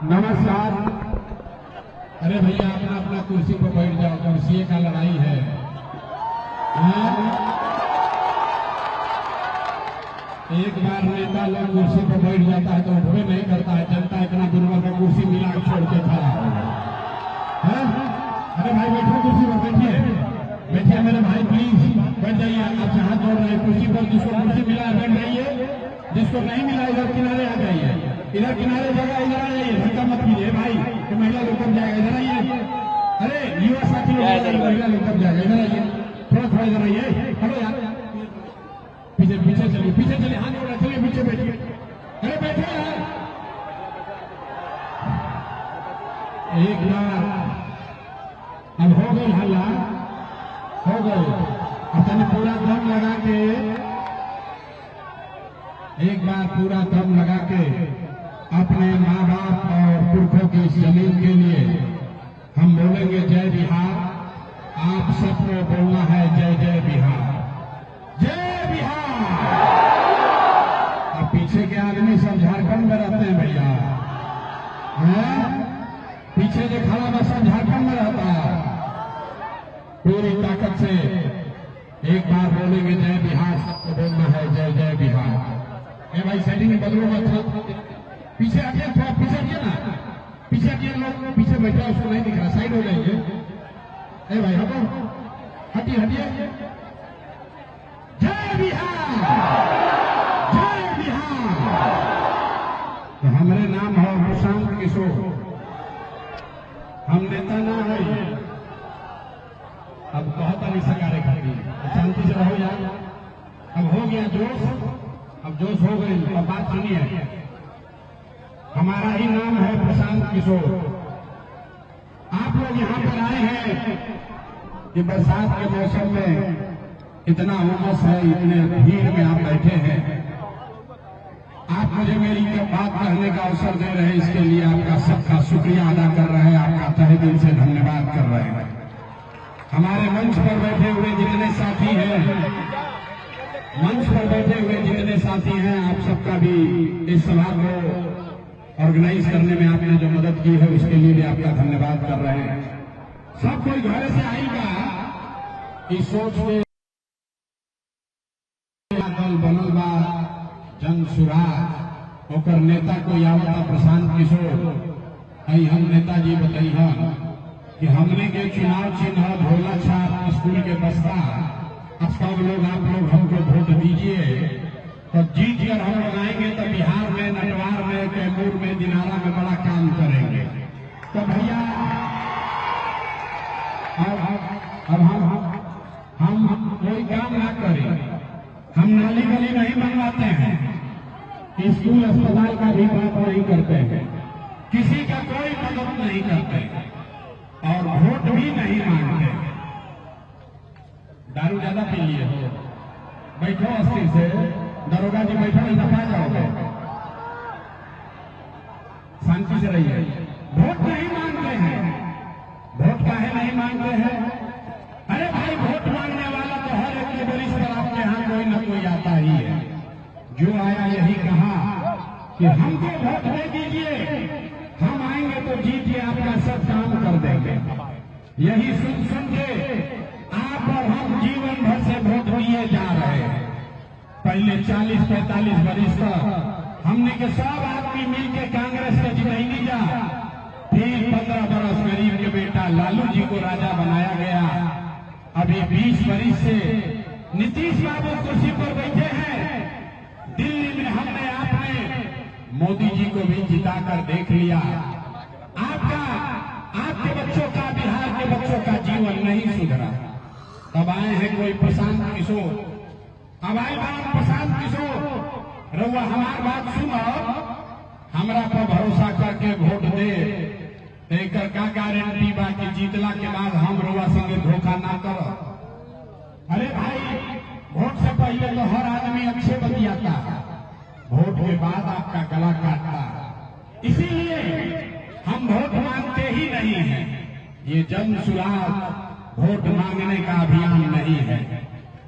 नमस्कार। अरे भैया अपना अपना कुर्सी पर बैठ जाओ, कुर्सी का लड़ाई है। एक बार नेता लोग कुर्सी पर बैठ जाता है तो उठवे नहीं करता है, जनता इतना दुर्बल का कुर्सी मिला के छोड़ के खड़ा है। अरे भाई बैठो, कुर्सी पर बैठिए, बैठिए मेरे भाई, प्लीज बैठ जाइए। आप हाथ जोड़ रहे हैं कुर्सी पर, जिसको कुर्सी मिला है बैठ जाइए, जिसको नहीं मिला इधर किनारे आ जाइए, इधर किनारे जगह इधर आ जाइए, धक्का मत कीजिए भाई कि महिला लोग कब जाएगा, इधर आइए। अरे युवा साथी लोग महिला लोग कब जाएगा, इधर आइए, थोड़ा थोड़ा इधर आइए। हेलो यार, पीछे पीछे चलिए, पीछे चलिए, हाथ जोड़ रहे, चलिए पीछे बैठिए। अरे बैठो यार। एक बार अब हो गई हल्ला, हो गए, अपने पूरा दम लगा के, एक बार पूरा दम लगा के अपने माँ बाप और पुरखों की इस जमीन के लिए हम बोलेंगे जय बिहार। आप सबको बोलना है जय जय बिहार, जय बिहार। अब पीछे के आदमी सब झारखंड में रहते हैं भैया, पीछे जो खड़ा बस सब झारखंड में रहता है। पूरी ताकत से एक बार बोलेंगे जय बिहार, सबको बोलना है जय जय बिहार। ए भाई सेटिंग बदलो मत, पीछे हटिए, थोड़ा पीछे हटिए ना, पीछे हटिए, लोग पीछे बैठा उसको नहीं दिख रहा, साइड हो जाएंगे। ए भाई हटो, हटिए हटिए। जय बिहार, जय बिहार। तो हमारे नाम है प्रशांत किशोर, हम नेता ना है। अब कहता नहीं सरकार खाली, शांति से रहो यार। अब हो गया जोश, अब जोश हो गई। अब बात सुनिए, हमारा ही नाम है प्रशांत किशोर। आप लोग यहाँ पर आए हैं कि बरसात के मौसम में इतना उमस है, इतने भीड़ में आप बैठे हैं। आप मुझे मेरी बात कहने का अवसर दे रहे हैं, इसके लिए आपका सबका शुक्रिया अदा कर रहे हैं, आपका तहे दिल से धन्यवाद कर रहे हैं। हमारे मंच पर बैठे हुए जितने साथी हैं, मंच पर बैठे हुए जितने साथी हैं, आप सबका भी इस सभा को ऑर्गेनाइज करने में आपने जो मदद की है उसके लिए भी आपका धन्यवाद कर रहे हैं। सब कोई घर से आएगा इस सोच के दल बनल बा जन सुराज, ओकर नेता को आवता प्रशांत किशोर। आई हम नेताजी बताइए कि हमने के चुनाव चिन्ह भोला छाप स्कूल के बस्ता। अब सब लोग आप लोग हमको वोट दीजिए, तो जीत कर हम लोग आएंगे तो बिहार में, नटवार में, कैमूर में, दिनारा में बड़ा काम करेंगे। तो भैया अब हम कोई काम ना करें, हम नाली गली नहीं बनवाते हैं, स्कूल अस्पताल का भी बात नहीं करते हैं, किसी का कोई मदद नहीं करते और वोट भी नहीं मांगते। दारू ज्यादा पी लिए हो, बैठो अस्थिर से, दरोगा जी बैठो नहीं दफा जाओगे, शांति से रहिए। वोट नहीं मांगते हैं, वोट काहे नहीं मांगते हैं? अरे भाई वोट मांगने वाला तो हर एक के बरिश पर आपके यहाँ कोई न कोई आता ही है। जो आया यही कहा कि हमको वोट दे दीजिए, हम आएंगे तो जीतिए, आपका सब काम कर देंगे। यही सुन सुन के आप और हम जीवन भर से वोट दिए जा रहे हैं। पहले 40-45 वर्ष तक हमने के सब आदमी मिलकर कांग्रेस के जितैनी जा, फिर 15 बरस गरीब के बेटा लालू जी को राजा बनाया गया। अभी 20 वर्ष से नीतीश बाबू कुर्सी पर बैठे हैं। दिल्ली में हमने आपने मोदी जी को भी जिताकर देख लिया। आपके बच्चों का, बिहार के बच्चों का जीवन नहीं सुधरा। तब आए हैं कोई प्रशांत किशोर, अब आए बात प्रशांत किशोर, रउआ हमार बात सुनो, हमरा पर भरोसा करके वोट दे, एकर का गारंटी बा कि जीतला के बाद हम रउआ संगे धोखा ना करो। अरे भाई वोट से पहले तो हर आदमी अच्छे बतियाता, वोट के बाद आपका गला काटता। इसीलिए हम वोट मांगते ही नहीं हैं। ये जन सुराग वोट मांगने का अभियान नहीं है।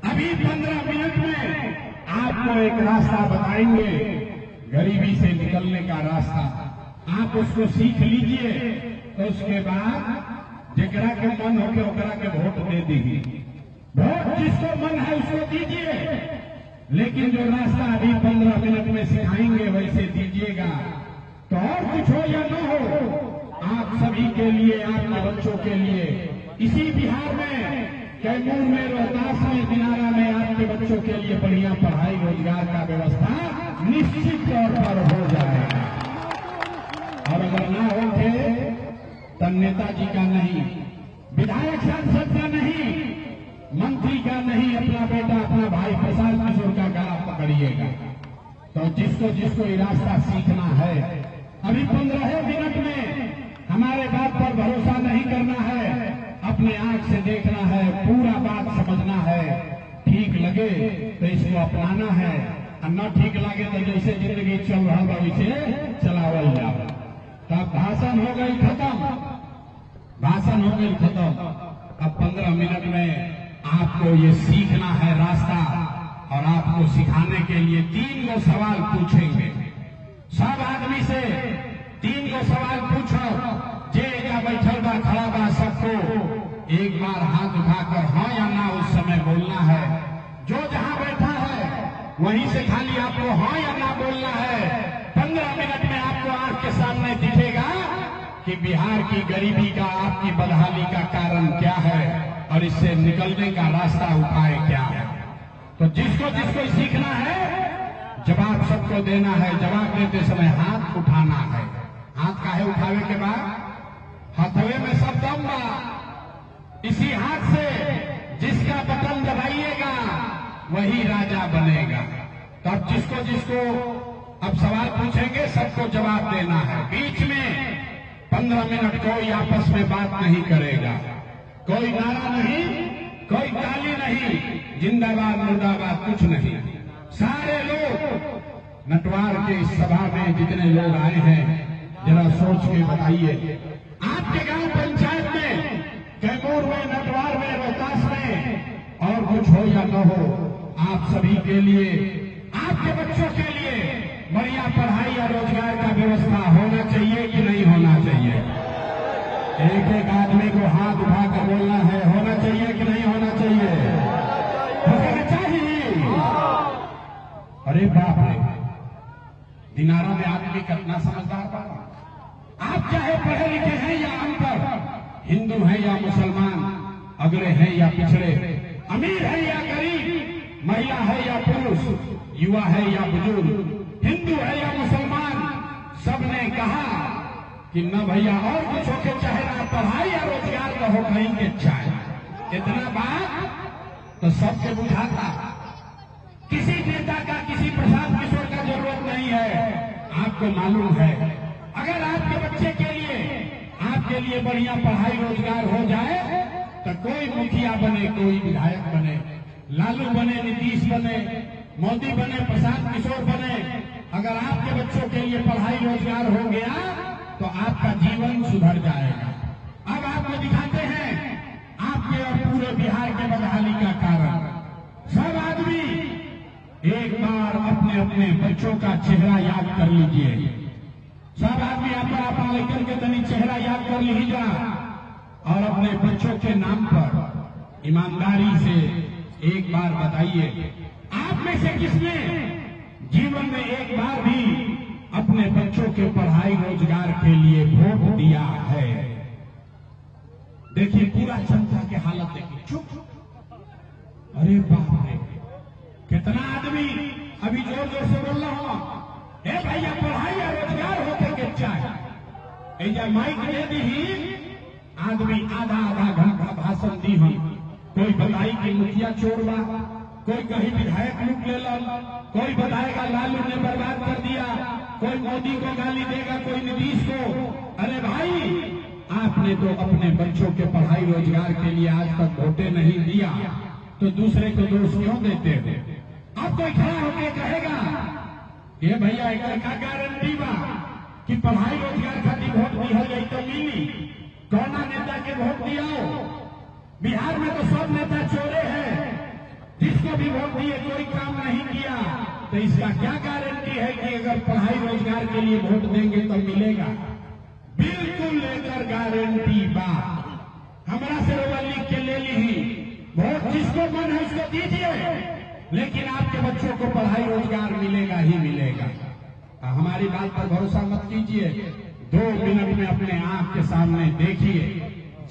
अभी 15 मिनट में आपको एक रास्ता बताएंगे, गरीबी से निकलने का रास्ता। आप उसको सीख लीजिए, तो उसके बाद जकरा के मन हो के ओकरा के वोट दे दीजिए। वोट जिसको मन है उसको दीजिए, लेकिन जो रास्ता अभी 15 मिनट में सिखाएंगे वैसे दीजिएगा। तो और कुछ हो या न हो, आप सभी के लिए, आपके बच्चों के लिए, इसी बिहार में, कैमूर में, रोहतास में, दिनारा में आपके बच्चों के लिए बढ़िया पढ़ाई रोजगार का व्यवस्था निश्चित तौर पर हो जाएगा। और अगर ना होंगे तो नेताजी का नहीं, विधायक सांसद का नहीं, मंत्री का नहीं, अपना बेटा, अपना भाई प्रशांत किशोर का गला पकड़िएगा। तो जिसको जिसको ये रास्ता सीखना है, अभी 15 मिनट में हमारे बात पर भरोसा नहीं करना है, अपने आंख से देखना है, पूरा बात समझना है। ठीक लगे तो इसको अपनाना है, और न ठीक लगे तो जैसे जिंदगी चल रहा है वैसे चलावल जाओ। तब भाषण हो गई खत्म, भाषण हो गई खत्म। अब 15 मिनट में आपको ये सीखना है रास्ता, और आपको सिखाने के लिए 3 सवाल पूछेंगे। सब आदमी से 3 सवाल पूछो, जे या बैठल बा, खड़ा बा, सबको एक बार हाथ उठाकर हाँ या ना उस समय बोलना है। जो जहां बैठा है वहीं से खाली आपको हाँ या ना बोलना है। 15 मिनट में आपको आंख के सामने दिखेगा कि बिहार की गरीबी का, आपकी बदहाली का कारण क्या है, और इससे निकलने का रास्ता, उपाय क्या है। तो जिसको जिसको सीखना है, जवाब सबको देना है। जवाब देते समय हाथ उठाना है। हाथ काहे उठावे के बाद? हथवे में सब दम बा। इसी हाथ से जिसका बटन दबाइएगा वही राजा बनेगा। तब जिसको जिसको अब सवाल पूछेंगे सबको जवाब देना है। बीच में 15 मिनट कोई आपस में बात नहीं करेगा, कोई नारा नहीं, कोई ताली नहीं, जिंदाबाद मुर्दाबाद कुछ नहीं। सारे लोग नटवार के इस सभा में जितने लोग आए हैं, जरा सोच के बताइए, आपके गांव पंचायत में, कैमूर में, नटवार में, रोहतास में, और कुछ हो या न हो, आप सभी के लिए, आपके बच्चों के लिए बढ़िया पढ़ाई या रोजगार का व्यवस्था होना चाहिए कि नहीं होना चाहिए? एक एक आदमी को हाथ उठाकर बोलना है, होना चाहिए कि नहीं होना चाहिए? होना चाहिए। अरे बाप रे, दिनारा में आदमी कितना समझदार बा। आप चाहे पढ़े लिखे हैं या अनपढ़, हिंदू हैं या मुसलमान, अगड़े हैं या पिछड़े, अमीर है या गरीब, महिला है या पुरुष, युवा है या बुजुर्ग, हिंदू है या मुसलमान, सबने कहा कि न भैया और कुछ होके चाहे ना पढ़ाई या रोजगार का हो, कहीं के चाहे। इतना बात तो सबके बुझाता। किसी नेता का, किसी प्रशांत किशोर का जरूरत नहीं है। आपको मालूम है, अगर आपके बच्चे के लिए, आपके लिए बढ़िया पढ़ाई रोजगार हो जाए तो कोई मुखिया बने, कोई विधायक बने, लालू बने, नीतीश बने, मोदी बने, प्रशांत किशोर बने, अगर आपके बच्चों के लिए पढ़ाई रोजगार हो गया तो आपका जीवन सुधर जाएगा। अब आपको दिखाते हैं आपके और पूरे बिहार के बदहाली का कारण। सब आदमी एक बार अपने अपने बच्चों का चेहरा याद कर लीजिए। सब आदमी अपना लेकर के तनी चेहरा याद कर लीजिए, और अपने बच्चों के नाम पर ईमानदारी से एक बार बताइए, आप में से किसने जीवन में एक बार भी अपने बच्चों के पढ़ाई रोजगार के लिए वोट दिया है? देखिए पूरा जनता की हालत देखिए, चुप। अरे बाप रे, कितना आदमी अभी जोर जोर से बोल रहा हूं, हे भैया पढ़ाई या रोजगार होकर के चाहे, ऐसा माइक दे दी, आदमी आधा आधा घंटा भाषण दी हम। कोई बताई कि मुखिया चोर बा, कोई कहीं विधायक लूट ले लो, कोई बताएगा लालू ने बर्बाद कर दिया, कोई मोदी को गाली देगा, कोई नीतीश को। अरे भाई, आपने तो अपने बच्चों के पढ़ाई रोजगार के लिए आज तक वोटे नहीं दिया, तो दूसरे को दोष क्यों देते हो? अब कोई खड़ा होकर कहेगा ये भैया एक का गारंटी बा कि पढ़ाई रोजगार खातिर वोट दिया जाए तो मिली। कौना नेता के वोट दिया? बिहार में तो सब नेता चोरे हैं, जिसको भी वोट दिए कोई काम नहीं किया। तो इसका क्या गारंटी है कि अगर पढ़ाई रोजगार के लिए वोट देंगे तो मिलेगा? बिल्कुल लेकर गारंटी बा। हमारा से रोवा लिख के ले ली, वोट जिसको मन है उसको दीजिए, लेकिन आपके बच्चों को पढ़ाई रोजगार मिलेगा ही मिलेगा। हमारी बात पर भरोसा मत कीजिए, 2 मिनट में अपने आंख के सामने देखिए,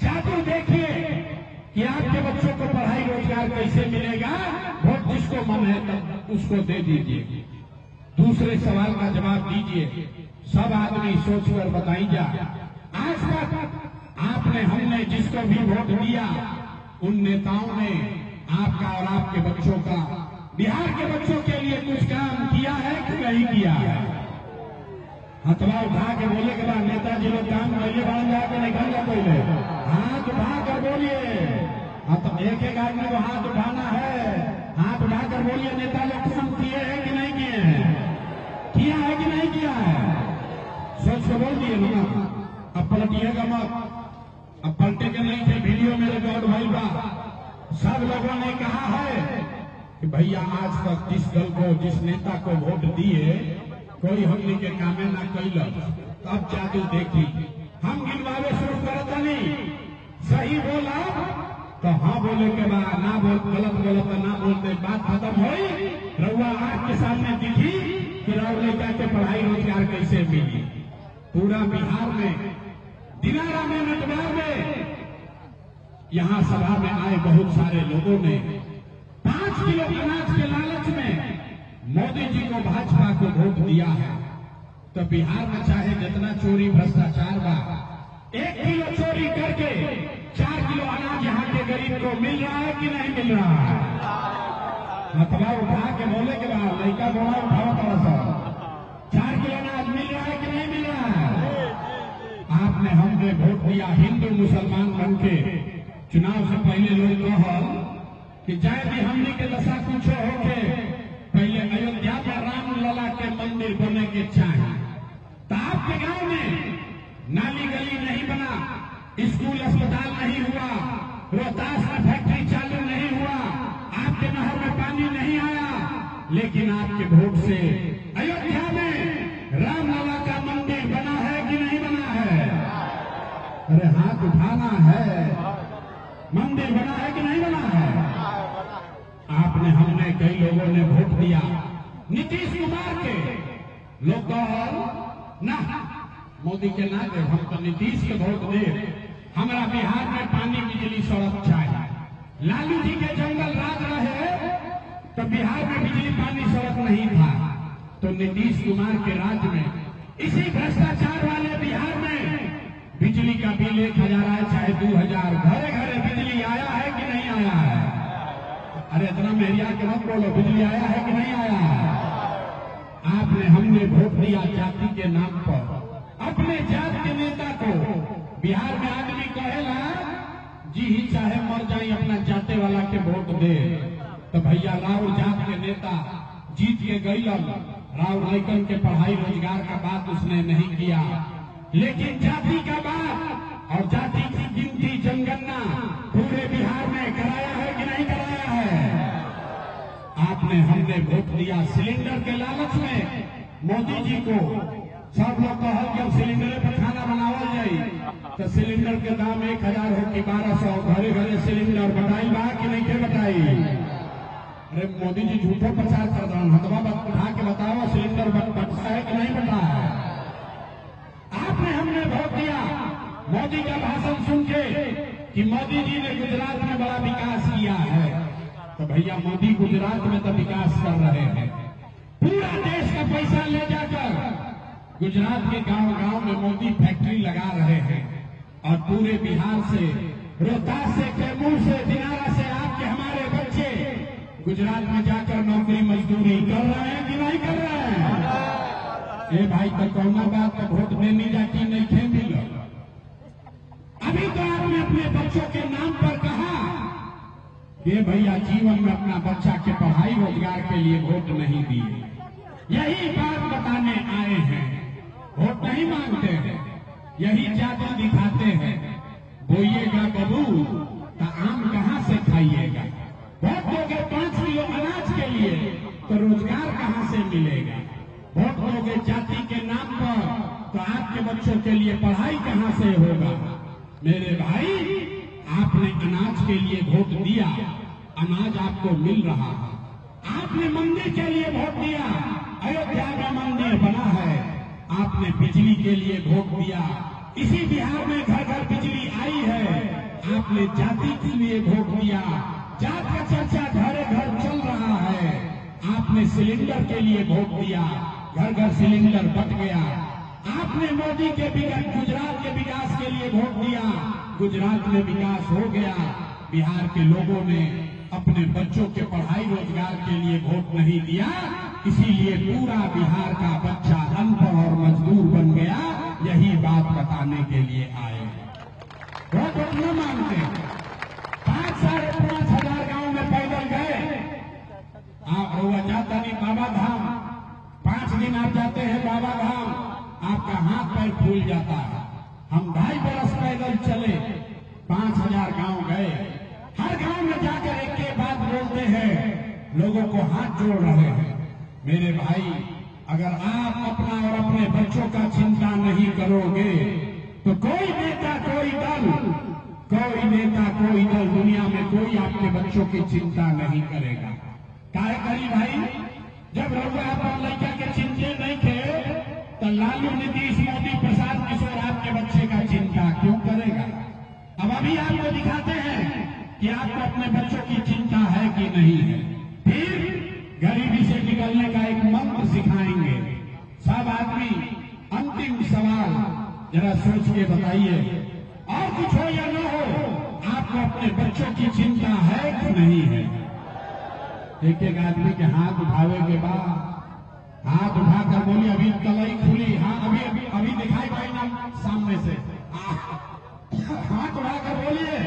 जादू देखिए कि आपके बच्चों को पढ़ाई रोजगार कैसे मिलेगा। वोट जिसको मन है तब उसको दे दीजिए। दूसरे सवाल का जवाब दीजिए, सब आदमी सोचकर बताइए, आज तक आपने हमने जिसको भी वोट दिया उन नेताओं ने आपका और आपके बच्चों का, बिहार के बच्चों के लिए कुछ काम किया है कि नहीं किया है? हथवा उठा के बोले के बाद नेताजी लोग काम पहले बढ़ जाके निकल जा, पहले हाथ उठा कर बोलिए। तो एक एक आदमी को हाथ उठाना है, हाथ उठाकर बोलिए नेता लोग काम किए हैं कि नहीं किए हैं? किया है कि नहीं किया है? सोच के बोल दिए ना, अब पलटिएगा मत। अब पलटे के नहीं थे, वीडियो में रिकॉर्ड भइल बा। सब लोगों ने कहा है कि भैया आज तक जिस दल को, जिस नेता को वोट दिए कोई हमने के कामे ना कैलक, अब जादू देखी। हम गिनवावे शुरू करत नहीं, सही बोला तो हाँ बोले के बाद, ना बोल गलत गलत ना बोलते, बात खत्म हुई। रउआ आंख के सामने दिखी कि राव लड़का के पढ़ाई रोजगार कैसे मिली। पूरा बिहार में, दिनारा में, नटवार में, यहाँ सभा में आए बहुत सारे लोगों ने 5 किलो अनाज के लालच में मोदी जी को, भाजपा को वोट दिया है। तो बिहार में चाहे जितना चोरी भ्रष्टाचार बा, 1 किलो चोरी करके 4 किलो अनाज यहाँ के गरीब को मिल रहा है कि नहीं मिल रहा है? हथवा उठा के बोले के बाद लड़का बोला उठाओ थोड़ा सा, 4 किलो अनाज मिल रहा है कि नहीं मिल रहा है? आपने हमने वोट दिया हिंदू मुसलमान बन के। चुनाव से पहले लोग कहल कि चाहे भी हमने के दशा कुछ होके पहले अयोध्या में राम लला के मंदिर बने के चाहे, तो आपके गांव में नाली गली नहीं बना, स्कूल अस्पताल नहीं हुआ, रोहतास में फैक्ट्री चालू नहीं हुआ, आपके नहर में पानी नहीं आया, लेकिन आपके वोट से अयोध्या में राम लला का मंदिर बना है कि नहीं बना है? अरे हाथ उठाना है, मंदिर बना है कि नहीं बना है? आपने हमने कई लोगों ने वोट दिया नीतीश कुमार के, लोग ना मोदी के ना दे, हम तो नीतीश के वोट दे। हमारा बिहार में पानी बिजली सड़क चाहिए। लालू जी के जंगल राज रहे तो बिहार में बिजली पानी सड़क नहीं था, तो नीतीश कुमार के राज्य में, इसी भ्रष्टाचार वाले बिहार में बिजली का बिल 1000 आए चाहे 2000, घरे घरे बिजली आया है कि नहीं आया है? अरे इतना मेरिया के मत बोलो, बिजली आया है कि नहीं आया है? आपने हमने वोट दिया जाति के नाम पर, अपने जात के नेता को। बिहार में आदमी कहेला जी ही चाहे मर जाए अपना जाते वाला के वोट दे, तो भैया राउर जात के नेता जीत के गईलन, राउर लड़कन के पढ़ाई रोजगार का बात उसने नहीं किया, लेकिन जाति का बात और जाति की गिनती जनगणना पूरे बिहार में कराया है कि नहीं कराया है? आपने हमने वोट दिया सिलेंडर के लालच में मोदी जी को। सब लोग कहल जब सिलेंडर पर खाना बनावल जाये तो सिलेंडर के दाम 1000 हो कि 1200, घरे घरे सिलेंडर बताई बा कि नहीं के बताई? अरे मोदी जी झूठो प्रचार कर रहा, हथवा उठा के बताओ सिलेंडर बटता है कि नहीं बटा है? आपने हमने वोट दिया मोदी का भाषण सुन के कि मोदी जी ने गुजरात में बड़ा विकास किया है, तो भैया मोदी गुजरात में तो विकास कर रहे हैं। पूरा देश का पैसा ले जाकर गुजरात के गांव गांव में मोदी फैक्ट्री लगा रहे हैं, और पूरे बिहार से, रोहतास से, कैमूर से, दिनारा से आपके हमारे बच्चे गुजरात में जाकर नौकरी मजदूरी कर रहे हैं कि नहीं कर रहे हैं? ए भाई तो कौना बात का वोट देनी जाती नहीं थे मिल। अभी तो आपने अपने बच्चों के नाम पर कहा ये भैया जीवन में अपना बच्चा के पढ़ाई रोजगार के लिए वोट नहीं दिए। यही बात बताने आए हैं, वोट नहीं मांगते हैं, यही जादू दिखाते हैं। बोइएगा बबू तो आम कहां से खाइएगा? वोट दोगे 5 किलो अनाज के लिए, तो रोजगार कहां से मिलेगा? वोट दोगे जाति के नाम पर तो आपके बच्चों के लिए पढ़ाई कहां से होगा? मेरे भाई, आपने अनाज के लिए वोट दिया, अनाज आपको मिल रहा है। आपने मंदिर के लिए वोट दिया, अयोध्या में मंदिर बना है। आपने बिजली के लिए वोट दिया, इसी बिहार में घर घर बिजली आई है। आपने जाति के लिए वोट दिया, जात का चर्चा घरे घर चल रहा है। आपने सिलेंडर के लिए वोट दिया, घर घर सिलेंडर बट गया। आपने मोदी के गुजरात के विकास के लिए वोट दिया, गुजरात में विकास हो गया। बिहार के लोगों ने अपने बच्चों के पढ़ाई रोजगार के लिए वोट नहीं दिया, इसीलिए पूरा बिहार का बच्चा अनपढ़ और मजदूर बन गया। यही बात बताने के लिए आए हैं। वोट न मानते, 5 साढ़े 5 हजार गांव में पैदल गए। आप रोआ जाता नहीं बाबा धाम, 5 दिन आप जाते हैं बाबा धाम, आपका हाथ पैर फूल जाता है। हम 2.5 बरस पैदल चले, 5000 गांव गए। हर गांव में जाकर एक बात बोलते हैं, लोगों को हाथ जोड़ रहे हैं। मेरे भाई, अगर आप अपना और अपने बच्चों का चिंता नहीं करोगे तो कोई नेता कोई दल दुनिया में कोई आपके बच्चों की चिंता नहीं करेगा। काहे करी भाई? जब लोग अपन लड़का के चिंते नहीं थे तो लालू, नीतीश, मोदी, प्रसाद, किशोर आपके बच्चे का चिंता क्यों करेगा? अब अभी आपको दिखाते हैं कि आपको अपने बच्चों की चिंता है कि नहीं है। फिर गरीबी से निकलने का एक मंत्र सिखाएंगे। सब आदमी अंतिम सवाल जरा सोच के बताइए, और कुछ हो या न हो, आपको अपने बच्चों की चिंता है कि नहीं है? एक एक आदमी के हाथ उठावे के बाद हाथ उठाकर बोली, अभी कलई खुली। हाँ, अभी दिखाई पाई ना सामने से। हाथ उठाकर बोलिए,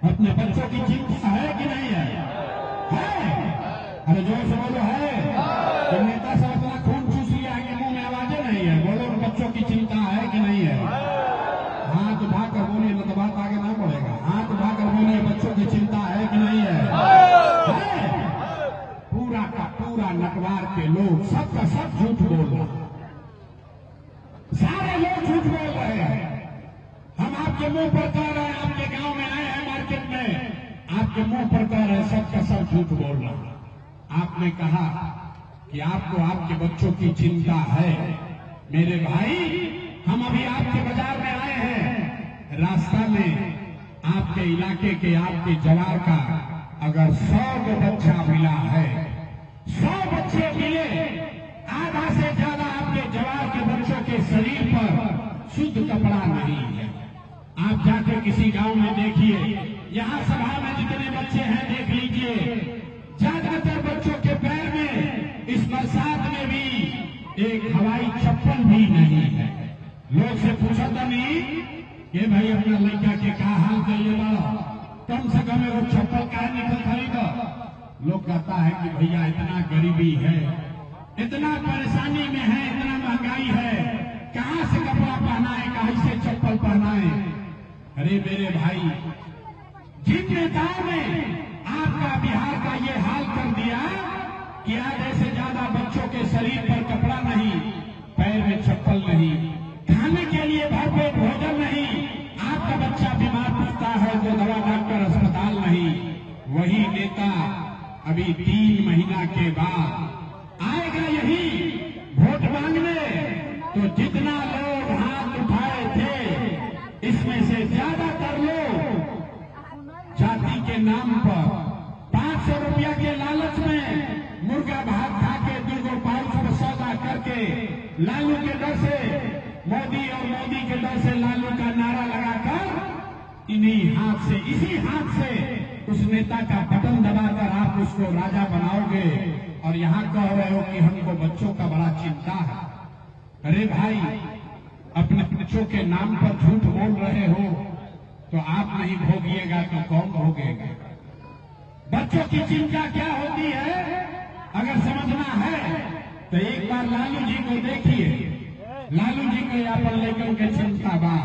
अपने बच्चों की चिंता है कि नहीं है? अरे जोर से बोलो, है? तो नेता सब अपना खून चूस लिया कि मुंह में आवाजें नहीं है? बोलो, बच्चों की चिंता है कि नहीं है? हाथ उठाकर बोलिए, न तो बात आगे ना बढ़ेगा। हाथ उठाकर बोलिए, बच्चों की चिंता है कि नहीं है? पूरा का पूरा नटवार के लोग सबका सब झूठ बोल रहे हैं। सारे लोग झूठ बोल रहे हैं। हम आपके मुंह पर कह रहे हैं, आपके गांव में आए हैं मार्केट में, आपके मुंह पर कह रहे हैं, सबका सब झूठ बोल रहा है। आपने कहा कि आपको आपके बच्चों की चिंता है। मेरे भाई, हम अभी आपके बाजार में आए हैं। रास्ता में आपके इलाके के आपके जवार का अगर 100 बच्चा मिला है, 100 बच्चे मिले, आधा से ज्यादा आपके जवार के बच्चों के शरीर पर शुद्ध कपड़ा नहीं है। आप जाकर किसी गांव में देखिए, यहाँ सभा में जितने बच्चे हैं देख लीजिए, ज्यादातर बच्चों के पैर में इस बरसात में भी एक हवाई चप्पल भी नहीं है। लोग से पूछा था नहीं कि भाई अपना लड़का के क्या हाल करिए बड़ा, कम से कम वो चप्पल का निकल खरीदो। लोग कहता है कि भैया इतना गरीबी है, इतना परेशानी में है, इतना महंगाई है, कहां से कपड़ा पहना है, कहां से चप्पल पहना है। अरे मेरे भाई, जिन नेताओं ने आपका बिहार का ये हाल कर दिया कि आधे से ज्यादा बच्चों के शरीर पर कपड़ा नहीं, पैर में चप्पल नहीं, खाने के लिए भरपेट भोजन नहीं, आपका बच्चा बीमार पड़ता है तो दवा डॉक्टर अस्पताल नहीं। वही नेता अभी 3 महीना के बाद आएगा यही वोट मांगने, तो जितना लोग हाथ उठाए थे, इसमें से ज्यादातर लोग जाति के नाम पर 500 रुपया के लालच में मुर्गा भात खा के 2 पाउच पर सौदा करके लालू के डर से, मोदी और मोदी के डर से लालू का नारा लगाकर इन्हीं हाथ से, इसी हाथ से उस नेता का बटन दबाकर आप उसको राजा बनाओगे और यहाँ कह रहे हो कि हमको बच्चों का बड़ा चिंता है। अरे भाई, अपने बच्चों के नाम पर झूठ बोल रहे हो तो आप नहीं भोगिएगा तो कौन भोगेगा? बच्चों की चिंता क्या होती है अगर समझना है तो एक बार लालू जी को देखिए। लालू जी के अपन लड़कन के चिंता बा।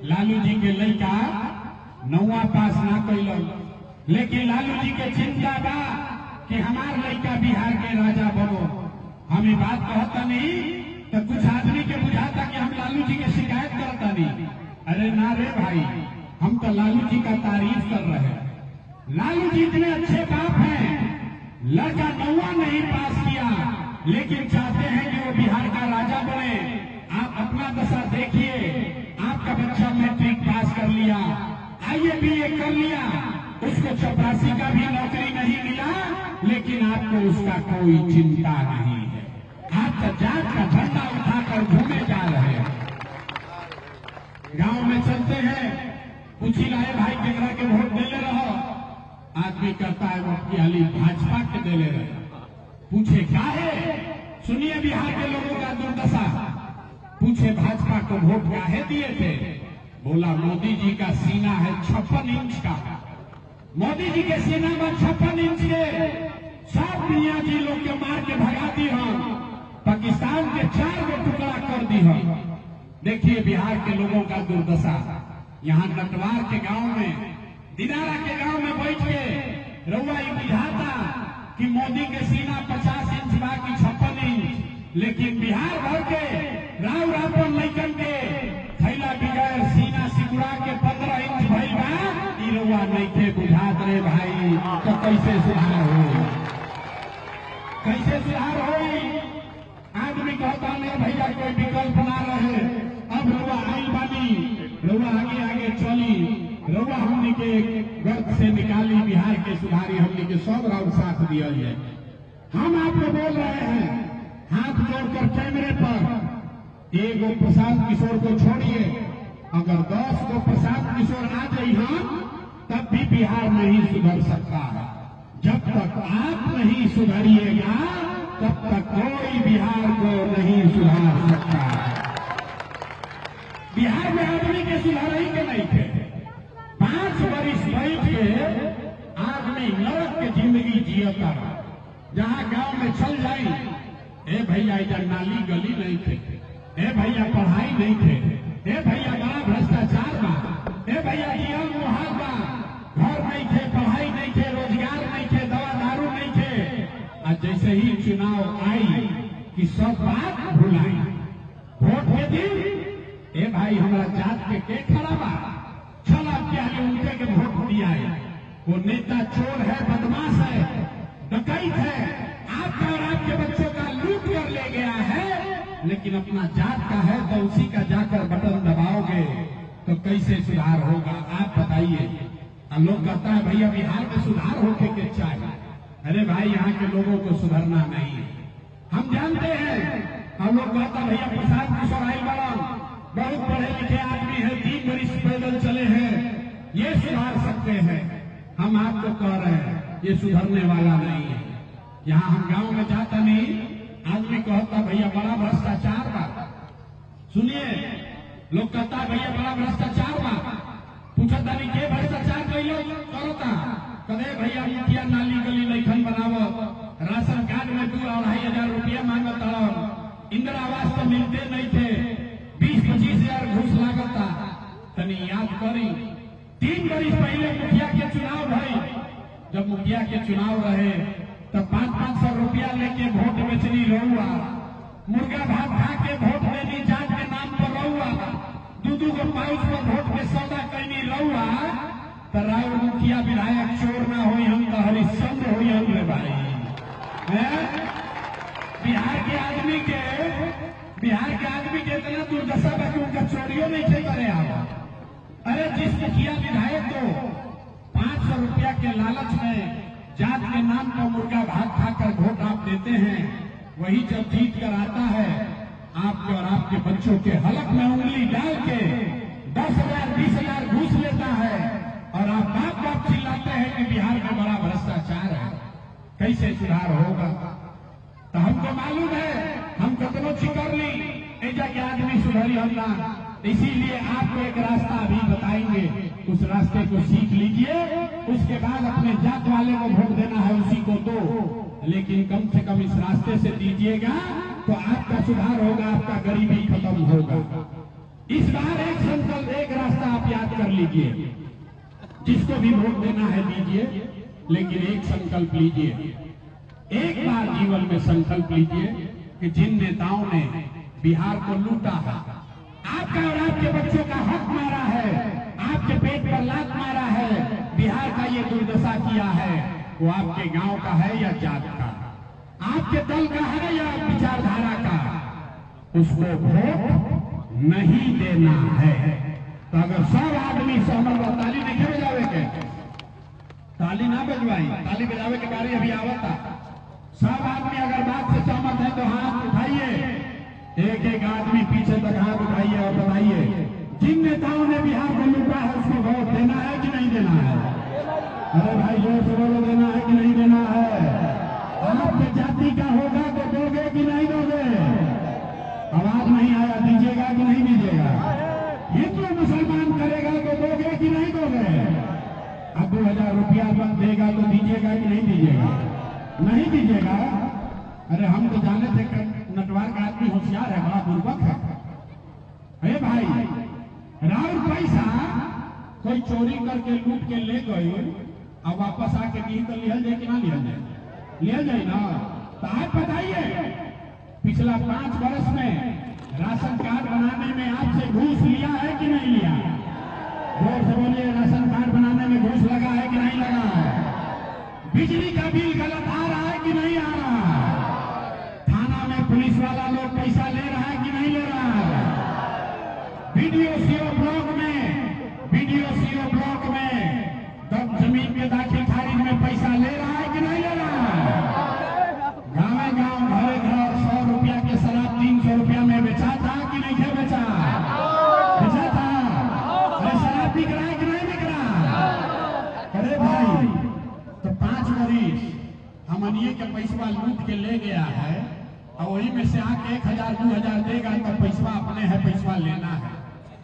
लालू जी के लड़का 9वां पास ना कैलन, लेकिन लालू जी के चिंता बा कि हमार लड़का बिहार के राजा बनो। हम ये बात कहता नहीं तो कुछ आदमी के बुझाता कि हम लालू जी की शिकायत करता नहीं। अरे ना रे भाई, हम तो लालू जी का तारीफ कर रहे हैं। लालू जी इतने अच्छे बाप हैं, लड़का 9वां नहीं पास किया लेकिन चाहते हैं कि वो बिहार का राजा बने। आप अपना दशा देखिए, आपका बच्चा मैट्रिक पास कर लिया, IABA कर लिया, उसको चपरासी का भी नौकरी नहीं मिला, लेकिन आपको उसका कोई चिंता नहीं है। आप तो जात का झंडा उठाकर घूमे जा रहे हैं। गांव में चलते हैं, पूछी लाए भाई केकरा के वोट देले रहो, आदमी कहता है वोट की हाली भाजपा के देले रहे। पूछे क्या है, सुनिए बिहार के लोगों का दुर्दशा। पूछे भाजपा को वोट काहे दिए थे? बोला मोदी जी का सीना है 56 इंच का। मोदी जी के सीना में 56 इंच के सब मियां जी लोग के मार के भगा दी हम, पाकिस्तान के 4 को टुकड़ा कर दी हम। देखिए बिहार के लोगों का दुर्दशा। यहाँ नटवार के गांव में, दिनारा के गांव में बैठ के रउआ ये बुझाता कि मोदी के सीना 50 इंच बाकी 56 इंच, लेकिन बिहार भर के राव रापन लैकन के थैला बिगैर सीना सिकुड़ा के 15 इंच भइल बा। ई रउआ नइखे बुझात रे भाई, तो कैसे सुधार हो? कैसे सुधार हो? आदमी कहता नहीं भैया कोई विकल्प ना रहे, अब रउआ आइल बानी, रउआ आगे आगे चली, रउआ हमने के गर्त से निकाली, बिहार के सुधारी, हमने के सब राउर साथ दिया जाए। हम आपको बोल रहे हैं हाथ जोड़कर कैमरे पर, एगो प्रशांत किशोर को छोड़िए, अगर 10 को प्रशांत किशोर आ जाए हम, तब भी बिहार नहीं सुधर सकता है। जब तक आप नहीं सुधरिएगा तब तक कोई बिहार को नहीं सुधार सकता। बिहार में आदमी के सुधार ही के नहीं थे। 5 वर्ष बैठ के आदमी नरक की जिंदगी जियता, जहां गांव में चल जाए, ए भैया इधर नाली गली नहीं थे, ए भैया पढ़ाई नहीं थे, ए भैया बड़ा भ्रष्टाचार बा, ए भैया जीवन मुहाल बा, घर नहीं थे, पढ़ाई नहीं थे, रोजगार नहीं थे, दवा दारू नहीं थे। और जैसे ही चुनाव आई कि सब बात भुलाई, वोट के दिन ए भाई हमारा जात के खड़ा बा, चल आप क्या उनके के वोट दिया है। वो नेता चोर है, बदमाश है, डकैत है, आपका और आपके बच्चों का लूट कर ले गया है, लेकिन अपना जात का है तो उसी का जाकर बटन दबाओगे तो कैसे सुधार होगा? आप बताइए। लोग कहता है भैया बिहार में सुधार होके के चाहिए। अरे भाई यहाँ के लोगों को सुधरना नहीं है, हम जानते हैं। हम लोग कहता भैया प्रशांत किशोर आई बड़ा बहुत पढ़े लिखे आदमी है, 3 वर्ष पैदल चले हैं, ये सुधार सकते हैं। हम आपको कह रहे हैं ये सुधरने वाला नहीं है। यहाँ हम गांव में जाता नहीं, आदमी कहता भैया बड़ा भ्रष्टाचार बा। सुनिए, लोग कहता भैया बड़ा भ्रष्टाचार बा, पूछता नहीं के भ्रष्टाचार कैलो करता, कदे भैया मुखिया नाली गली नैखन बनावो, राशन कार्ड में 2-2.5 हजार रुपया मांगत, इंदिरा आवास तो मिलते नहीं थे, 20-25 हजार घूस लागता। तनी याद करी 3 वर्ष पहले मुखिया के चुनाव भई, जब मुखिया के चुनाव रहे तब 500-500 रुपया लेके वोट बेचनी रहुआ, मुर्गा भात खा के वोट देनी जात के नाम पर रहुआ, 2-2 को पाउच पर वोट के सौदा कैनी रहुआ। तो राव मुखिया विधायक चोर ना हो, हम तो हरिश्चंद्र हो रे भाई। बिहार के आदमी के इतना दुर्दशा बा कि उनका चोरियों नहीं थे करे आवा। अरे जिस मुखिया विधायक को 500 रुपया के लालच में जात के नाम पर मुर्गा भात खाकर वोट आप देते हैं, वही जब जीत कर आता है आपके और आपके बच्चों के हलक में उंगली डाल के 10,000-20,000 घूस लेता है, और आप बाप बाप चिल्लाते हैं कि बिहार में बड़ा भ्रष्टाचार है। कैसे सुधार होगा? तो हमको मालूम है, हम कतनो चिकर ली ऐसा कि आदमी सुधरी हमला। इसीलिए आपको एक रास्ता अभी बताएंगे, उस रास्ते को सीख लीजिए, उसके बाद अपने जात वाले को वोट देना है उसी को दो, लेकिन कम से कम इस रास्ते से दीजिएगा तो आपका सुधार होगा, आपका गरीबी खत्म होगा। इस बार एक संकल्प, एक रास्ता आप याद कर लीजिए, जिसको भी वोट देना है दीजिए, लेकिन एक संकल्प लीजिए, एक बार जीवन में संकल्प लीजिए कि जिन नेताओं ने बिहार को लूटा है, आपका और आपके बच्चों का हक मारा है, आपके पेट पर लात मारा है, बिहार का ये दुर्दशा किया है, वो आपके गांव का है या जात का, आपके दल का है या विचारधारा का, उसको वोट नहीं देना है। तो अगर सब आदमी सहमत, ताली नहीं बजावे के, ताली ना बजवाई, ताली बजावे के बारे अभी आवता। सब आदमी अगर बात से सहमत है तो हाथ उठाइए, एक एक आदमी पीछे तक हाथ उठाइए और बताइए जिन नेताओं ने बिहार को लूटा है उसको वोट देना है कि नहीं देना है? अरे भाई जोर से बोलो, देना है कि नहीं देना है? आपके जाति का होगा तो दोगे कि नहीं दोगे? आवाज नहीं आया, दीजिएगा कि नहीं दीजिएगा? हिंदू मुसलमान करेगा तो दोगे कि नहीं दोगे? अब 2000 रुपया देगा तो दीजिएगा कि नहीं दीजिएगा? नहीं दीजिएगा? अरे हम तो जाने थे नटवार का आदमी होशियार है, बड़ा बुर्बक है। अरे भाई, राउर पैसा कोई चोरी करके लूट के ले गए और वापस आके दी तो लिया जाए कि ना लिया जाए? लिया जाए ना। तो आप बताइए, पिछला 5 वर्ष में राशन कार्ड बनाने में आपसे घूस लिया है कि नहीं लिया? जोर से बोलिए, राशन कार्ड बनाने में घूस लगा है कि नहीं लगा है? बिजली का बिल गलत आ रहा है कि नहीं आ रहा है? थाना में पुलिस वाला लोग पैसा ले रहा है कि नहीं ले रहा है? बीडीओ सीओ ब्लॉक में जमीन के दाखिल खारिज में पैसा ले रहा है कि नहीं ले रहा है? गाँव घरे घर 100 रुपया के शराब 300 रुपया में बेचा था कि नहीं थे बेचा? बेचा था। अरे शराब बिक रहा है कि नहीं बिक रहा? अरे भाई, तो 5 वरिष्ठ हमनिए के पैसा लूट के ले गया है और वही में से आके 1000 2000 देगा तो पैसा अपने है, पैसा लेना है।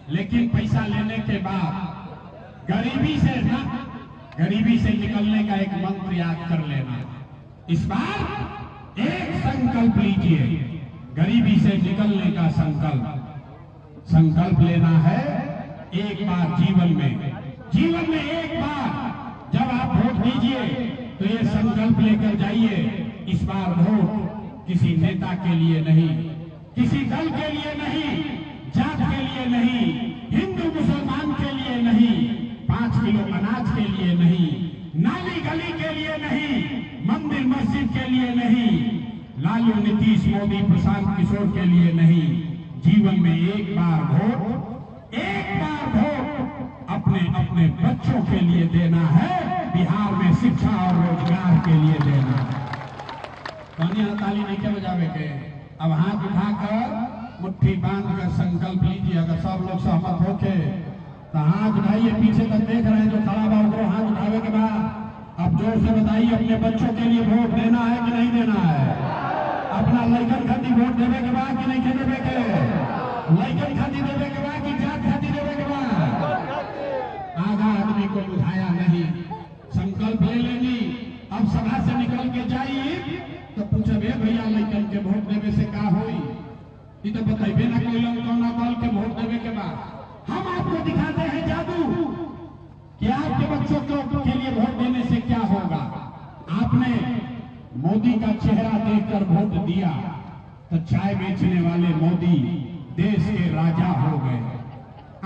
लेकिन पैसा लेने के बाद गरीबी से निकलने का एक मंत्र याद कर लेना। इस बार एक संकल्प लीजिए, गरीबी से निकलने का संकल्प लेना है। एक बार जीवन में एक बार जब आप वोट दीजिए तो ये संकल्प लेकर जाइए, इस बार वोट किसी नेता के लिए नहीं, किसी दल के लिए नहीं, जात के लिए नहीं, हिंदू मुसलमान के लिए नहीं, 5 किलो अनाज के लिए नहीं, नाली गली के लिए नहीं, मंदिर मस्जिद के लिए नहीं, लालू नीतीश मोदी प्रशांत किशोर के लिए नहीं। जीवन में एक बार वोट अपने अपने बच्चों के लिए देना है, बिहार में शिक्षा और रोजगार के लिए देना है। ताली नहीं के बजावे के, अब हाथ उठाकर मुट्ठी बांधकर संकल्प लीजिए। अगर सब लोग सहमत होके तो हाथ उठाइए, पीछे तक देख रहे हैं जो खड़ा बा उनको हाथ उठावे के बाद अब जोर से बताइए, अपने बच्चों के लिए वोट देना है कि नहीं देना है? अपना लड़कन खाती वोट देवे के बाद कि नहीं देवे के? लड़कन खाती देवे के बाद कि जात खाती देवे के बाद? आधा आदमी को बुझाया नहीं, संकल्प ले लेनी। अब सभा से निकल के जाइए तो पूछबे भैया लड़कन के वोट देवे से का होई? ये तो बताइए ना कोई कौन दल के वोट देवे के बाद। हम आपको दिखाते हैं जादू कि आपके बच्चों के लिए वोट देने से क्या होगा। आपने मोदी का चेहरा देखकर वोट दिया तो चाय बेचने वाले मोदी देश के राजा हो गए।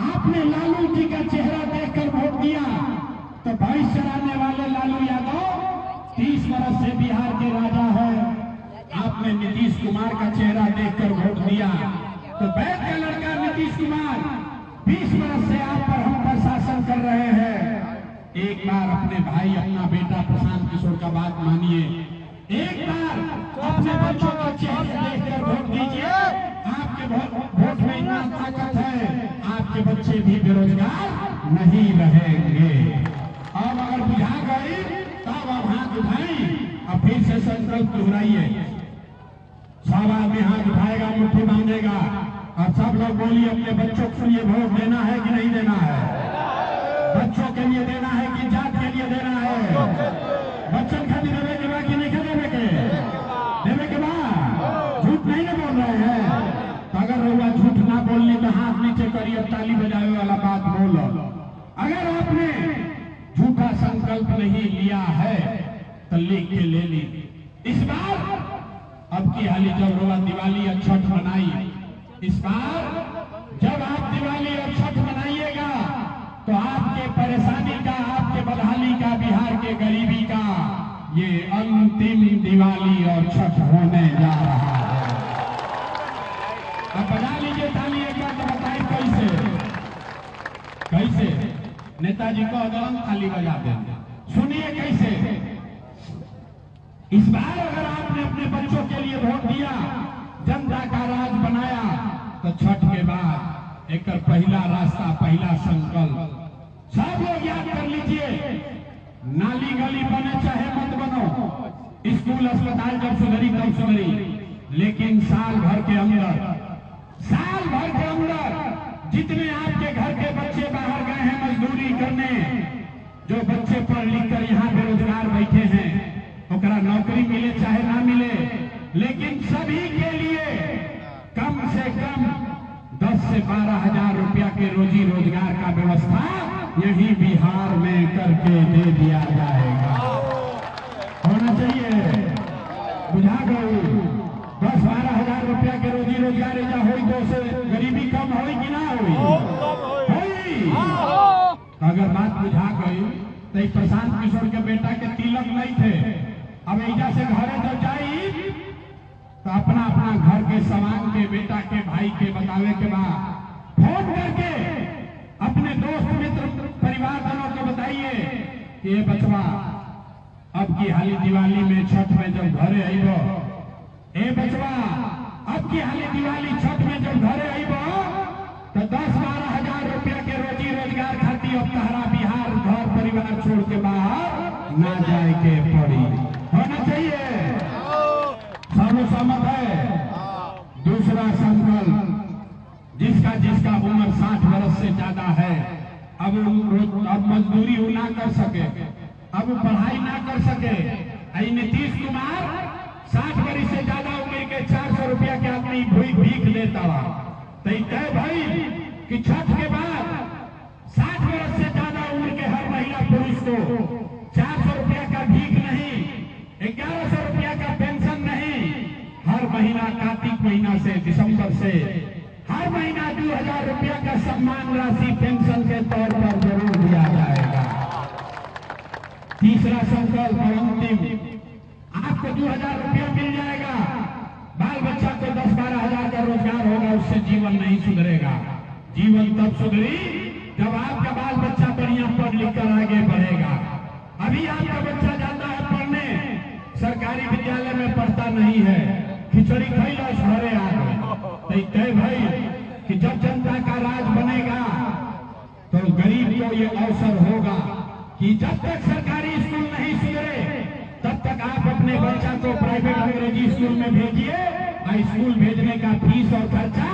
आपने लालू जी का चेहरा देखकर वोट दिया तो भैंस चराने वाले लालू यादव 30 वर्ष से बिहार के राजा है। आपने नीतीश कुमार का चेहरा देखकर वोट दिया तो बैठ का लड़का नीतीश कुमार 20 वर्ष से आप पर हम पर शासन कर रहे हैं। एक बार अपने भाई, अपना बेटा प्रशांत किशोर का बात मानिए, एक बार अपने बच्चों का चेहरा देखकर वोट दीजिए। आपके वोट में इतना ताकत है, आपके बच्चे भी बेरोजगार नहीं रहेंगे। अब अगर बुझा गई तब आप हाथ उठाई और फिर से संकल्प दोहराइए। सब आदमी हाथ उठाएगा, मुट्ठी बांधेगा और सब लोग बोलिए अपने बच्चों के लिए वोट देना है कि नहीं देना है? बच्चों के लिए देना है कि जात के लिए देना है? बच्चों खाली देवे के बाद कि नहीं देवे के बाद? झूठ नहीं ना बोल रहे हैं? तो अगर रउआ झूठ ना बोलनी तो हाथ नीचे करिए, ताली बजावे वाला बात बोलो। अगर आपने झूठा संकल्प नहीं लिया है तो लिख के ले ली। इस बार अब की हाली जब रोआ दिवाली और छठ मनाई, इस बार जब आप दिवाली और छठ मनाइएगा तो आपके परेशानी का, आपके बदहाली का, बिहार के गरीबी का ये अंतिम दिवाली और छठ होने जा रहा है। अब बजा लीजिए ताली एक बार, तो बताइए कैसे नेताजी को अदम ताली बजा देंगे। सुनिए कैसे। इस बार अगर आपने अपने बच्चों के लिए वोट दिया, जनता का राज बनाया, तो छठ के बाद एक पहला रास्ता, पहला संकल्प सब लोग याद कर लीजिए। नाली गली बने चाहे मत बनो, स्कूल अस्पताल जब सुधरी तब सुधरी, लेकिन साल भर के अंदर जितने आपके घर के बच्चे बाहर गए हैं मजदूरी करने, जो बच्चे पढ़ लिख कर यहाँ बेरोजगार बैठे हैं, ओकरा नौकरी मिले चाहे ना मिले, लेकिन सभी के लिए कम से कम 10 से 12 हजार रुपया के रोजी रोजगार का व्यवस्था यही बिहार में करके दे दिया जाएगा। होना चाहिए। बुझा गई। 10-12 हजार रुपया के रोजी रोजगार ऐसा हो तो से गरीबी कम हो कि ना हो? अगर बात बुझा गई तो प्रशांत किशोर के बेटा के तिलक नहीं थे, अब ऐजा से घरे जब जाई तो अपना अपना घर के सामान के, बेटा के, भाई के बतावे के बाद फोन करके अपने दोस्त मित्र परिवार वालों को बताइए कि ये बचवा अब की हाली दिवाली में, छठ में जब घरे आईबो, ए बचवा अब की हाली दिवाली छठ में जब घरे आईबो तो 10-12 हजार रुपया के रोजी रोजगार खाती अब तहरा बिहार घर परिवार छोड़ के बाहर ना जाए के पड़ी। होना चाहिए। सर्वसम्मत है। दूसरा संकल्प, जिसका उम्र 60 वर्ष से ज्यादा है, अब मजदूरी वो ना कर सके, अब पढ़ाई ना कर सके, नीतीश कुमार 60 वर्ष से ज्यादा उम्र के 400 रुपया के आदमी भीख देता हुआ, तो तय भाई कि छठ के बाद 60 वर्ष से ज्यादा उम्र के हर महिला पुरुष को 400 रुपया का भीख नहीं, 1100 रुपया का पेंशन नहीं, हर महीना कार्तिक महीना से दिसंबर से हर महीना 2000 रुपया का सम्मान राशि पेंशन के तौर पर जरूर दिया जाएगा। तीसरा संकल्प और अंतिम, आपको 2000 रुपया मिल जाएगा, बाल बच्चा को 10-12 हजार का रोजगार होगा, उससे जीवन नहीं सुधरेगा। जीवन तब सुधरी जब आपका बाल बच्चा बढ़िया पढ़ लिख कर आगे बढ़ेगा। अभी आपका बच्चा जाता है पढ़ने, सरकारी विद्यालय में पढ़ता नहीं है, खिचड़ी खैला घरे आ गए, तय भाई कि जब जनता का राज बनेगा तो गरीब को ये अवसर होगा कि जब तक सरकारी स्कूल नहीं सुधरे तब तक आप अपने बच्चा को प्राइवेट अंग्रेजी स्कूल में भेजिए, और स्कूल भेजने का फीस और खर्चा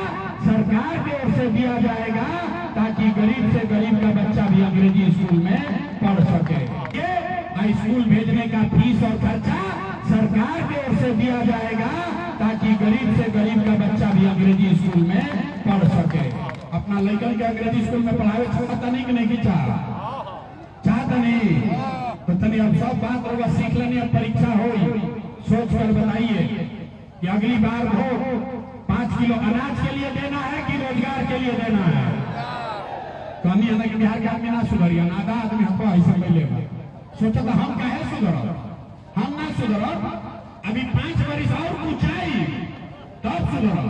सरकार की ओर से दिया जाएगा, ताकि गरीब से गरीब का बच्चा भी अंग्रेजी स्कूल में पढ़ सके। स्कूल भेजने का फीस और खर्चा सरकार की ओर से दिया जाएगा, ताकि गरीब से गरीब का बच्चा भी अंग्रेजी स्कूल में पढ़ सके। अपना लड़कन के अंग्रेजी स्कूल में पढ़ावे चाहता नहीं कि नहीं चाहता नहीं, तो तनी अब सब बात होगा सीख लेनी। अब परीक्षा हो, सोच कर बताइए कि अगली बार वोट 5 किलो अनाज के लिए देना है कि रोजगार के लिए देना है? कमी है ना कि बिहार के आदमी ना सुधरिए, आधा आदमी हमको ऐसा मिलेगा। सोचा था हम कहे सुधरो, हम ना सुधरो, अभी 5 वर्ष और ऊंचाई तब सुधरो।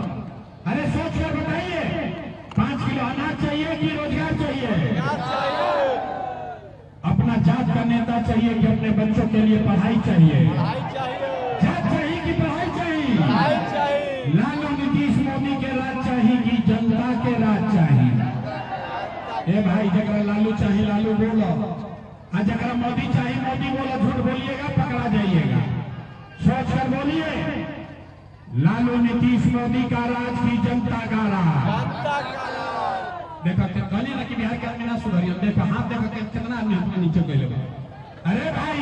अरे सोच कर बताइए, 5 किलो अनाज चाहिए कि रोजगार चाहिए? अपना जात का नेता चाहिए कि अपने बच्चों के लिए पढ़ाई चाहिए? जात चाहिए कि पढ़ाई चाहिए? लालू नीतीश मोदी के राज चाहिए कि जनता के राज चाहिए? ए भाई, जगह लालू चाहिए लालू बोलो, और जगह मोदी चाहिए मोदी बोलो, झूठ बोलिएगा पकड़ा जाइएगा। सोच कर बोलिए, लालू नीतीश मोदी का राज की जनता का राज। देखो कहने ना कि बिहार के आदमी ना सुधरिए, देखो हाथ देखो कितना आदमी हाथ में नीचे गए। अरे भाई,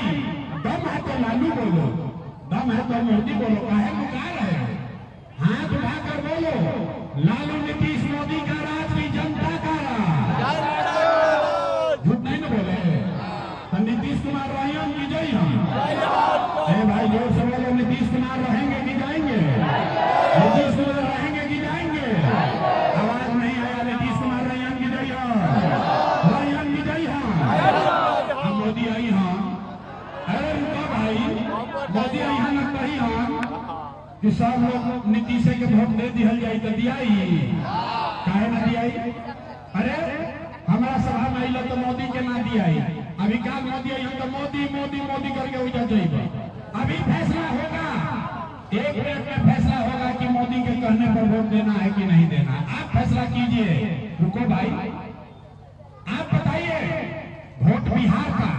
दम है तो लालू बोलो, दम है तो मोदी बोलो, काहे मुका रहे हो? हाथ उठाकर बोलो, लालू नीतीश मोदी का राज की जनता का राज। झूठ नहीं ना बोले। तो नीतीश कुमार रही हम विजयी हम। भाई जोर से बोलो नीतीश कि सब लोग नीतीश के वोट दे दिहल जाए तो दिया काहे ना दिया? अरे हमारा सभा में अल तो मोदी के ना दिया, अभी का मोदी आई तो मोदी मोदी मोदी करके उठा जाइए। अभी फैसला होगा, एक मिनट में फैसला होगा कि मोदी के कहने पर वोट देना है कि नहीं देना। आप फैसला कीजिए। रुको भाई, आप बताइए वोट बिहार का,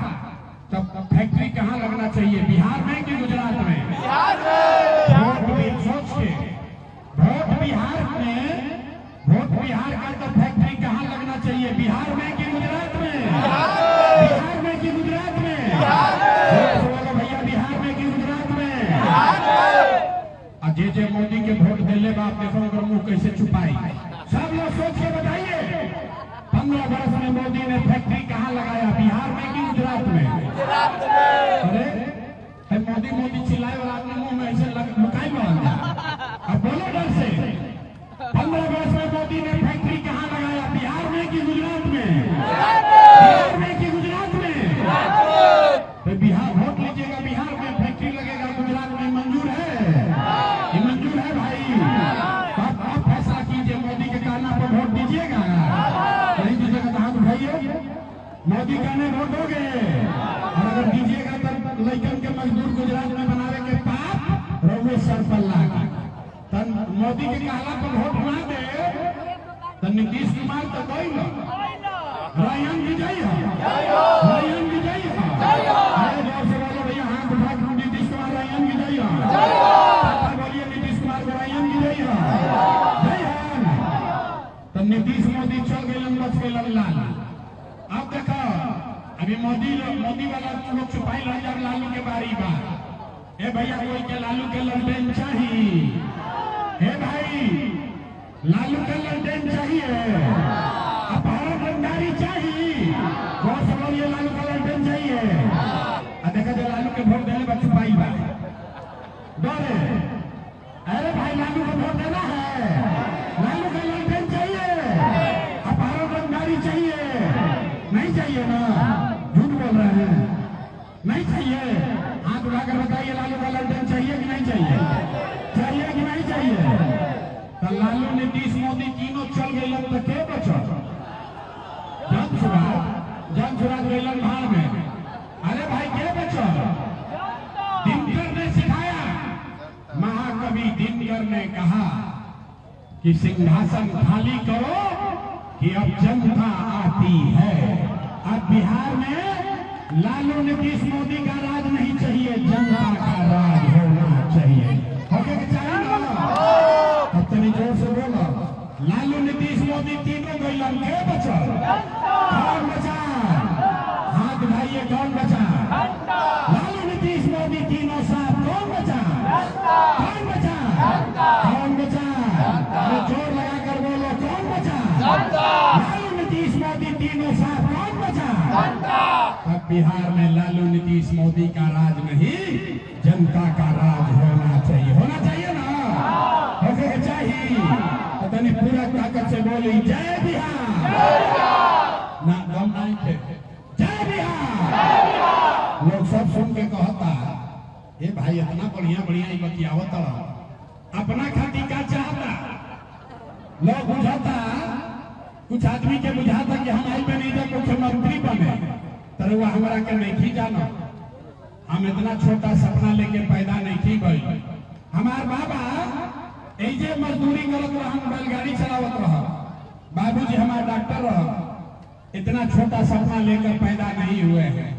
तब फैक्ट्री कहाँ लगना चाहिए, बिहार में कि गुजरात में? बिहार में। वोट सोच के वोट बिहार में, वोट बिहार का तो फैक्ट्री कहाँ लगना चाहिए, बिहार में कि गुजरात में? बिहार में कि गुजरात में? बोलो भैया, बिहार में कि गुजरात में? जे मोदी के वोट दिले बाप देखो अगर मुंह कैसे छुपाई। सब लोग सोच के बताइए 15 वर्ष में मोदी ने फैक्ट्री कहाँ लगाया, बिहार में कि गुजरात में? अरे मोदी मोदी चिल्लाए वाला अपने मुंह में ऐसे लुकाई मार। अब बोलो डर से, 15 वर्ष में मोदी ने फैक्ट्री कहाँ लगाया, बिहार में कि गुजरात में? बिहार में कि गुजरात में? तो बिहार वोट लीजिएगा, बिहार में फैक्ट्री लगेगा, गुजरात में मंजूर है? ये मंजूर है भाई? आप फैसला कीजिए, मोदी के कहना पर वोट दीजिएगा, नहीं दीजिएगा तो हाथ उठाइए। मोदी कहने वोट दोगे, और अगर दीजिएगा तो लड़कन के मजदूर गुजरात में बनावे के पाप रोवे सर पर लागा। मोदी के कहला पर वोट ना दे तो नीतीश कुमार तो कोई ना रायन विजय रायन विजय। अरे जोर से बोलो भैया, हाथ उठा के नीतीश कुमार रायन विजय। बोलिए नीतीश कुमार को रायन विजय जय है। तो नीतीश मोदी चल गए, बच गए लाल। अब देखो अभी मोदी वाला लोग छुपाई रह जा, लालू के बारी बात। ए भैया कोई के लालू के ललटेन चाहिए? हे भाई लालू के ललटेन चाहिए, भारत रंगदारी चाहिए, बहुत सब ये लालू का ललटेन चाहिए। देखा जो लालू के वोट देने पर छुपाई बात डरे। अरे भाई लालू को वोट देना है, लालू का ललटेन चाहिए, भारत रंगदारी चाहिए, नहीं चाहिए ना? झूठ बोल रहे हैं, नहीं चाहिए। हाथ उठाकर बताइए लालू का ललटेन चाहिए कि नहीं चाहिए? चाहिए कि नहीं चाहिए? तो लालू नीतीश मोदी तीनों चल गए तो के बचल? जन सुराज गए भाड़ में। अरे भाई के बचल? दिनकर ने सिखाया, महाकवि दिनकर ने कहा कि सिंहासन खाली करो कि अब जनता आती है। अब बिहार में लालू नीतीश मोदी का राज नहीं चाहिए, जनता का राज होना चाहिए। होके के चाहिए ना? अब तनी जोर से बोलो। लालू नीतीश मोदी तीनों गइलन, के बचल? कौन बचा? हाथ उठाइए, कौन बचा? लालू नीतीश मोदी तीनों साथ, कौन बचा? कौन बचा? कौन बचा? जोर लगाकर बोलो, कौन बचा? लालू नीतीश मोदी तीनों साथ, कौन बचा? अब बिहार में लालू नीतीश मोदी का राज नहीं, जनता का राज होना चाहिए। होना चाहिए ना? होके चाहिए तो तनी पूरा ताकत से बोली जय बिहार ना, दम नहीं थे। जय बिहार। लोग सब सुन के कहता ये भाई इतना बढ़िया बढ़िया ही बतियावत, अपना खाती का चाहता। लोग बुझाता, कुछ आदमी के बुझाता कि हम आई बनी जब मुख्यमंत्री बने, तर वह हमारा के नहीं जाना। हम इतना छोटा सपना लेके पैदा नहीं की भाई। हमार बाबा ऐसे मजदूरी करत रहा, बैलगाड़ी चलावत रहा, बाबूजी हमारा डॉक्टर रहा, इतना छोटा सपना लेकर पैदा नहीं हुए हैं।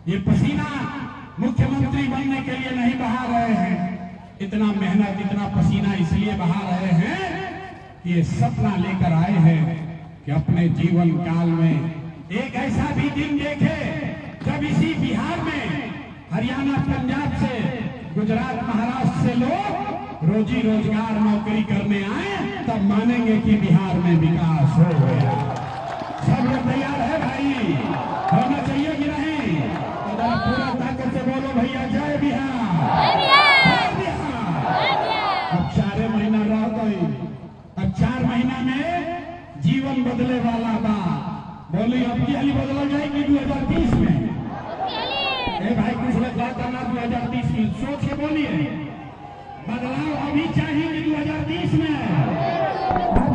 ये पसीना मुख्यमंत्री बनने के लिए नहीं बहा रहे हैं, इतना मेहनत इतना पसीना इसलिए बहा रहे हैं कि ये सपना लेकर आए हैं कि अपने जीवन काल में एक ऐसा भी दिन देखे जब इसी बिहार में हरियाणा पंजाब से गुजरात महाराष्ट्र से लोग रोजी रोजगार नौकरी करने आए, तब मानेंगे कि बिहार में विकास हो गया। सब लोग तैयार है भाई? होना चाहिए कि नहीं? तो पूरा ताकत से बोलो भैया जय बिहार, जय बिहार। अब 4 महीना रह गई, अब 4 महीना में जीवन बदले वाला बा। बोली अब की हाली बदल जाएगी 2030 में। ए भाई कुछ लोग बात करना 2030 में सोच के बोलिए। बदलाव अभी चाहिए 2020 में।